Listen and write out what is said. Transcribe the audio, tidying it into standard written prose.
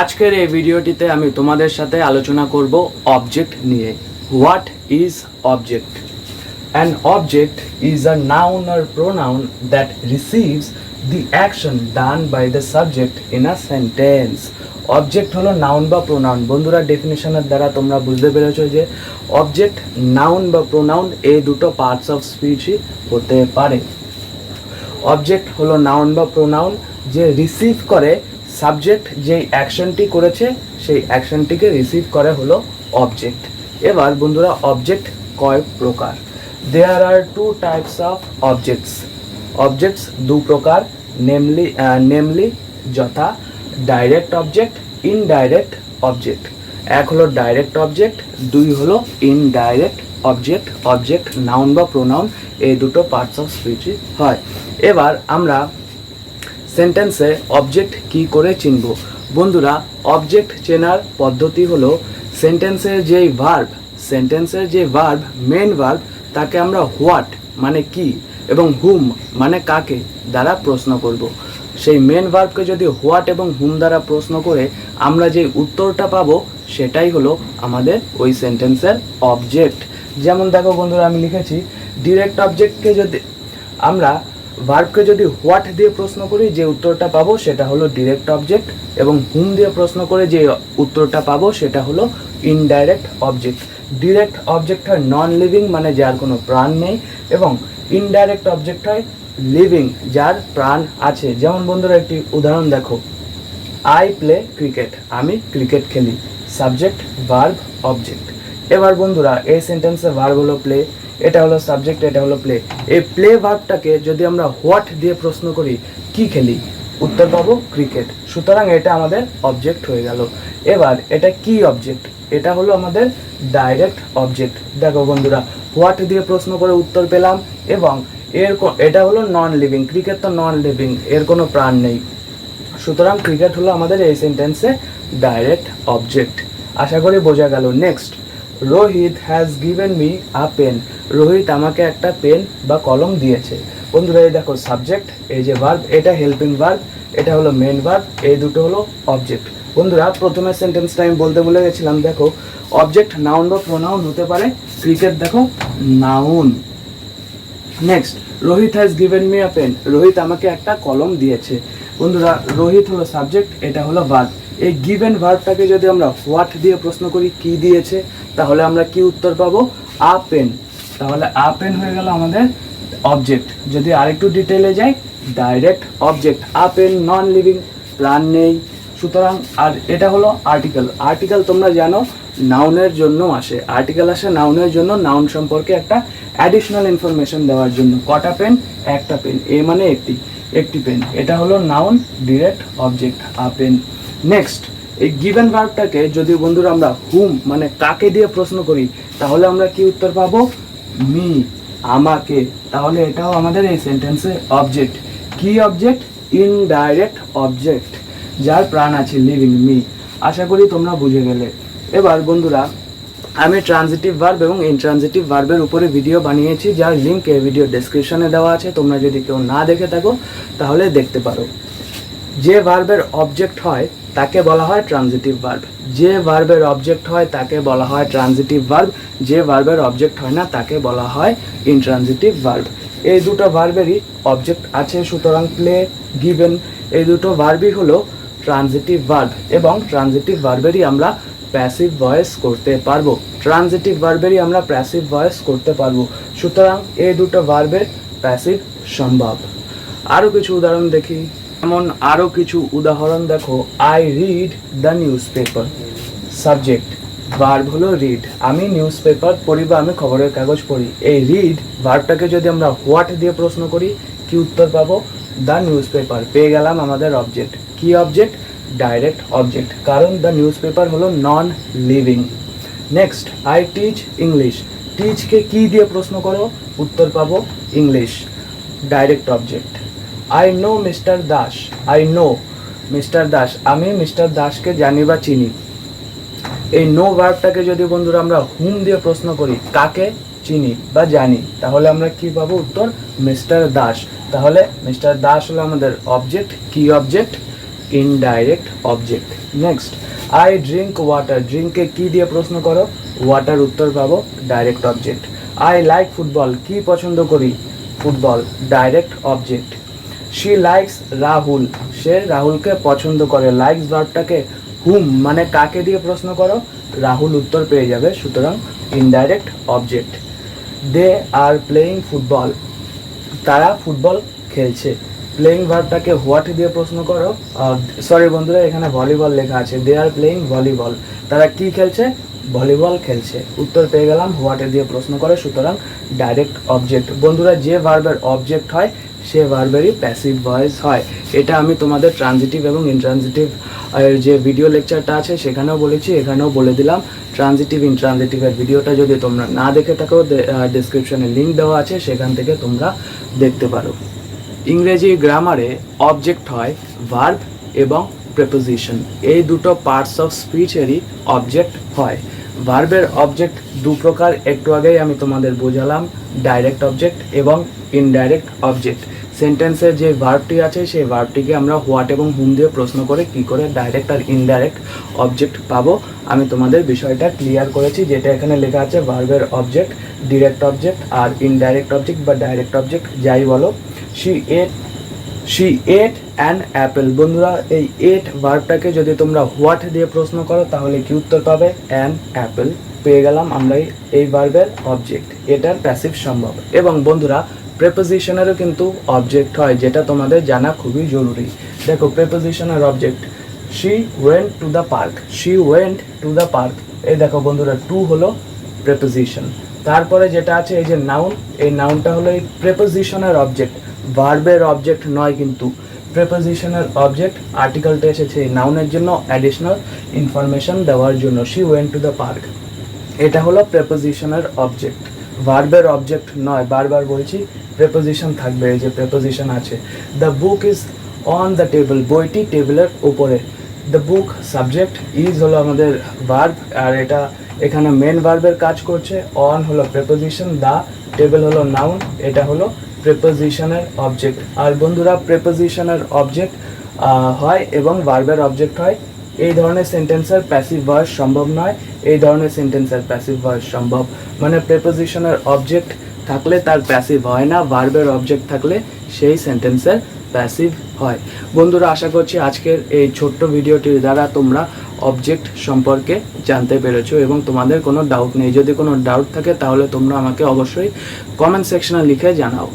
আজকের এই ভিডিওটিতে আমি তোমাদের সাথে আলোচনা করব অবজেক্ট নিয়ে। What is object? An object is a noun or pronoun that receives the action done by the subject in a sentence. Object হলো নাউন বা প্রোনাউন। বন্ধুরা, ডেফিনিশনের দ্বারা তোমরা বুঝতে পেরেছো যে অবজেক্ট নাউন বা প্রোনাউন এই দুটো পার্টস অফ স্পিচই হতে পারে। অবজেক্ট হলো নাউন বা প্রোনাউন যে রিসিভ করে সাবজেক্ট যেই অ্যাকশনটি করেছে সেই অ্যাকশনটিকে রিসিভ করে হলো অবজেক্ট। এবার বন্ধুরা, অবজেক্ট কয় প্রকার? There are two types of objects. Objects দু প্রকার, নেমলি যথা ডাইরেক্ট অবজেক্ট, ইনডাইরেক্ট অবজেক্ট। এক হলো ডাইরেক্ট অবজেক্ট, দুই হলো ইনডাইরেক্ট অবজেক্ট। অবজেক্ট নাউন বা প্রোনাউন এই দুটো পার্টস অফ স্পিচ হয়। এবার আমরা সেন্টেন্সে অবজেক্ট কি করে চিনব? বন্ধুরা, অবজেক্ট চেনার পদ্ধতি হলো সেন্টেন্সের যেই ভার্ব মেন ভার্ব তাকে আমরা হোয়াট মানে কি এবং হুম মানে কাকে দ্বারা প্রশ্ন করব। সেই মেন ভার্বকে যদি হোয়াট এবং হুম দ্বারা প্রশ্ন করে আমরা যে উত্তরটা পাবো সেটাই হলো আমাদের ওই সেন্টেন্সের অবজেক্ট। যেমন দেখো বন্ধুরা, আমি লিখেছি ডিরেক্ট অবজেক্টকে যদি আমরা ভার্বকে যদি হোয়াট দিয়ে প্রশ্ন করি যে উত্তরটা পাবো সেটা হলো ডিরেক্ট অবজেক্ট, এবং হুম দিয়ে প্রশ্ন করে যে উত্তরটা পাবো সেটা হলো ইনডাইরেক্ট অবজেক্ট। ডিরেক্ট অবজেক্ট হয় নন লিভিং মানে যার কোনো প্রাণ নেই, এবং ইনডাইরেক্ট অবজেক্ট হয় লিভিং যার প্রাণ আছে। যেমন বন্ধুরা, একটি উদাহরণ দেখো, আই প্লে ক্রিকেট, আমি ক্রিকেট খেলি। Subject, verb, object. এবার বন্ধুরা, এই সেন্টেন্সে ভার্ব হলো প্লে, এটা হলো সাবজেক্ট, এটা হলো প্লে। এই প্লে ভার্বটাকে যদি আমরা হোয়াট দিয়ে প্রশ্ন করি কি খেলি, উত্তর পাবো ক্রিকেট। সুতরাং এটা আমাদের অবজেক্ট হয়ে গেল। এবার এটা কি অবজেক্ট? এটা হলো আমাদের ডাইরেক্ট অবজেক্ট। দেখো বন্ধুরা, হোয়াট দিয়ে প্রশ্ন করে উত্তর পেলাম, এবং এটা হলো নন লিভিং, ক্রিকেট তো নন লিভিং, এর কোনো প্রাণ নেই। সুতরাং ক্রিকেট হলো আমাদের এই সেন্টেন্সে ডাইরেক্ট অবজেক্ট। আশা করি বোঝা গেল। Next, Rohit has given me a pen, Rohit আমাকে একটা পেন বা কলম দিয়েছে। বন্ধুরা, এই দেখো সাবজেক্ট, এই যে ভার্ব এটা হেল্পিং ভার্ব, এটা হলো মেন ভার্ব, এই দুটো হলো অবজেক্ট। বন্ধুরা, প্রথমে সেন্টেন্সটা আমি বলতে ভুলে গেছিলাম। দেখো, অবজেক্ট নাউন বা প্রোনাউন হতে পারে। ক্রিকেট দেখো noun. Next, Rohit has given me a pen, Rohit আমাকে একটা কলম দিয়েছে। বন্ধুরা, রোহিত হলো সাবজেক্ট, এটা হলো ভার্ব। এই গিভেন ভার্বটাকে যদি আমরা হোয়াট দিয়ে প্রশ্ন করি কি দিয়েছে, তাহলে আমরা কি উত্তর পাবো? A pen. তাহলে আ পেন হয়ে গেল আমাদের অবজেক্ট। যদি আরেকটু ডিটেলে যাই, direct object. A pen non living, প্রাণ নেই। সুতরাং আর এটা হলো আর্টিকেল। আর্টিকেল তোমরা জানো নাউনের জন্য আসে। আর্টিকেল আসে নাউনের জন্য, নাউন সম্পর্কে একটা অ্যাডিশনাল ইনফরমেশন দেওয়ার জন্য। কটা পেন? একটা পেন। এ মানে একটি পেন। এটা হলো noun, direct object, a pen. Next, এই গিভেন ভার্বটাকে যদি বন্ধুরা আমরা হুম মানে কাকে দিয়ে প্রশ্ন করি, তাহলে আমরা কি উত্তর পাবো? মি, আমাকে। তাহলে এটাও আমাদের এই সেন্টেন্সে অবজেক্ট। কি অবজেক্ট? ইনডাইরেক্ট অবজেক্ট যার প্রাণ আছে, লিভিং, মি। আশা করি তোমরা বুঝে গেলে। এবার বন্ধুরা, আমি ট্রানজিটিভ ভার্ব এবং ইনট্রানজিটিভ ভার্বের উপরে ভিডিও বানিয়েছি, যার লিঙ্ক এই ভিডিও ডেসক্রিপশনে দেওয়া আছে। তোমরা যদি কেউ না দেখে থাকো তাহলে দেখতে পারো। যে ভার্বের অবজেক্ট হয় তাকে বলা হয় ট্রানজিটিভ ভার্ব, যে ভার্বের অবজেক্ট হয় তাকে বলা হয় ট্রানজিটিভ ভার্ব, যে ভার্বের অবজেক্ট হয় না তাকে বলা হয় ইনট্রানজিটিভ ভার্ব। এই দুটো ভার্বেরই অবজেক্ট আছে। সুতরাং প্লে, গিভেন এই দুটো ভার্বই হলো ট্রানজিটিভ ভার্ব, এবং ট্রানজিটিভ ভার্বেরই আমরা প্যাসিভ ভয়েস করতে পারবো। ট্রানজিটিভ ভার্বেরই আমরা প্যাসিভ ভয়েস করতে পারবো। সুতরাং এই দুটো ভার্বের প্যাসিভ সম্ভব। আরও কিছু উদাহরণ দেখি। যেমন আরও কিছু উদাহরণ দেখো, I read the news paper. Subject, verb হলো রিড, আমি নিউজ পেপার পড়ি বা আমি খবরের কাগজ পড়ি। এই রিড ভার্বটাকে যদি আমরা হোয়াট দিয়ে প্রশ্ন করি কি উত্তর পাবো? The newspaper. পেয়ে গেলাম আমাদের অবজেক্ট। কি অবজেক্ট? ডাইরেক্ট অবজেক্ট, কারণ দ্য নিউজ পেপার হলো non living. Next, I teach English. টিচকে কি দিয়ে প্রশ্ন করো? উত্তর পাবো English, direct object. I know mister Das, I know mister Das, আমি মিস্টার দাসকে জানি বা চিনি। এই নো ভার্বটাকে যদি বন্ধুরা আমরা হুম দিয়ে প্রশ্ন করি কাকে চিনি বা জানি, তাহলে আমরা কি পাবো? উত্তর মিস্টার দাস। তাহলে মিস্টার দাস হলো আমাদের অবজেক্ট। কি object? Indirect object. Next, I drink water, ড্রিঙ্কে কি দিয়ে প্রশ্ন করো, ওয়াটার উত্তর পাবো direct object. I like football, কি পছন্দ করি, football direct object. She likes Rahul, সে রাহুলকে পছন্দ করে, লাইকস ভার্বটাকে হুম মানে কাকে দিয়ে প্রশ্ন করো, রাহুল উত্তর পেয়ে যাবে, সুতরাং indirect object. They are playing football, তারা ফুটবল খেলছে, প্লেয়িং ভার্বটাকে হোয়াট দিয়ে প্রশ্ন করো, সরি বন্ধুরা এখানে ভলিবল লেখা আছে, দে আর প্লেয়িং ভলিবল, তারা কি খেলছে, ভলিবল খেলছে, উত্তর পেয়ে গেলাম, হোয়াটে দিয়ে প্রশ্ন করে, সুতরাং ডাইরেক্ট অবজেক্ট। বন্ধুরা যে ভার্বের অবজেক্ট হয় সে ভার্বেরই প্যাসিভ ভয়েস হয়। এটা আমি তোমাদের ট্রানজিটিভ এবং ইনট্রানজিটিভ যে ভিডিও লেকচারটা আছে সেখানেও বলেছি, এখানেও বলে দিলাম। ট্রানজিটিভ ইনট্রানজিটিভের ভিডিওটা যদি তোমরা না দেখে থাকো ডেসক্রিপশনে লিঙ্ক দেওয়া আছে, সেখান থেকে তোমরা দেখতে পারো। ইংরেজি গ্রামারে অবজেক্ট হয় ভার্ব এবং প্রেপোজিশন, এই দুটো পার্টস অফ স্পিচেরই অবজেক্ট হয়। ভার্বের অবজেক্ট দু প্রকার, একটু আগেই আমি তোমাদের বোঝালাম, ডাইরেক্ট অবজেক্ট এবং ইনডাইরেক্ট অবজেক্ট। সেন্টেন্সের যে ভার্বটি আছে সেই ভার্বটিকে আমরা হোয়াট এবং হুম দিয়ে প্রশ্ন করে কি করে ডাইরেক্ট আর ইনডাইরেক্ট অবজেক্ট পাবো আমি তোমাদের বিষয়টা ক্লিয়ার করেছি। যেটা এখানে লেখা আছে ভার্বের অবজেক্ট, ডিরেক্ট অবজেক্ট আর ইনডাইরেক্ট অবজেক্ট বা ডাইরেক্ট অবজেক্ট যাই বলো। শি এট অ্যান অ্যাপেল, বন্ধুরা এই এট ভার্বটাকে যদি তোমরা হোয়াট দিয়ে প্রশ্ন করো তাহলে কি উত্তর পাবে, অ্যান অ্যাপেল, পেয়ে গেলাম আমরা এই ভার্বের অবজেক্ট, এটার প্যাসিভ সম্ভব। এবং বন্ধুরা প্রেপোজিশনেরও কিন্তু অবজেক্ট হয়, যেটা তোমাদের জানা খুবই জরুরি। দেখো প্রেপোজিশনের object, she went to the park, she went to the park, এই দেখো বন্ধুরা টু হলো প্রেপোজিশন। তারপরে যেটা আছে এই যে নাউন, এই নাউনটা হলো এই প্রেপোজিশনের অবজেক্ট, ভার্বের অবজেক্ট নয় কিন্তু। প্রেপোজিশনের অবজেক্ট আর্টিকেলটা এসেছে এই নাউনের জন্য অ্যাডিশনাল ইনফরমেশন দেওয়ার জন্য। She went to the park, এটা হলো প্রেপোজিশনের অবজেক্ট, ভার্বের অবজেক্ট নয়, বারবার বলছি প্রেপোজিশন থাকবে, এই যে প্রেপোজিশন আছে। The book is on the table, বইটি টেবিলের উপরে। দ্য বুক সাবজেক্ট, ইজ হলো আমাদের ভার্ব আর এটা এখানে মেন ভার্বের কাজ করছে, অন হলো প্রেপোজিশন, দ্য টেবিল হলো নাউন, এটা হলো প্রেপোজিশনের অবজেক্ট। আর বন্ধুরা প্রেপোজিশনের অবজেক্ট হয় এবং ভার্বের অবজেক্ট হয়, এই ধরনের সেন্টেন্সের প্যাসিভ ভয়েস সম্ভব নয়, এই ধরনের সেন্টেন্সের প্যাসিভ ভয়েস সম্ভব। মানে প্রেপোজিশনের অবজেক্ট থাকলে তার প্যাসিভ হয় না, ভার্বের অবজেক্ট থাকলে সেই সেন্টেন্সের প্যাসিভ হয়। বন্ধুরা আশা করছি আজকের এই ছোট্ট ভিডিওটির দ্বারা তোমরা অবজেক্ট সম্পর্কে জানতে পেরেছো এবং তোমাদের কোনো ডাউট নেই। যদি কোনো ডাউট থাকে তাহলে তোমরা আমাকে অবশ্যই কমেন্ট সেকশনে লিখে জানাও।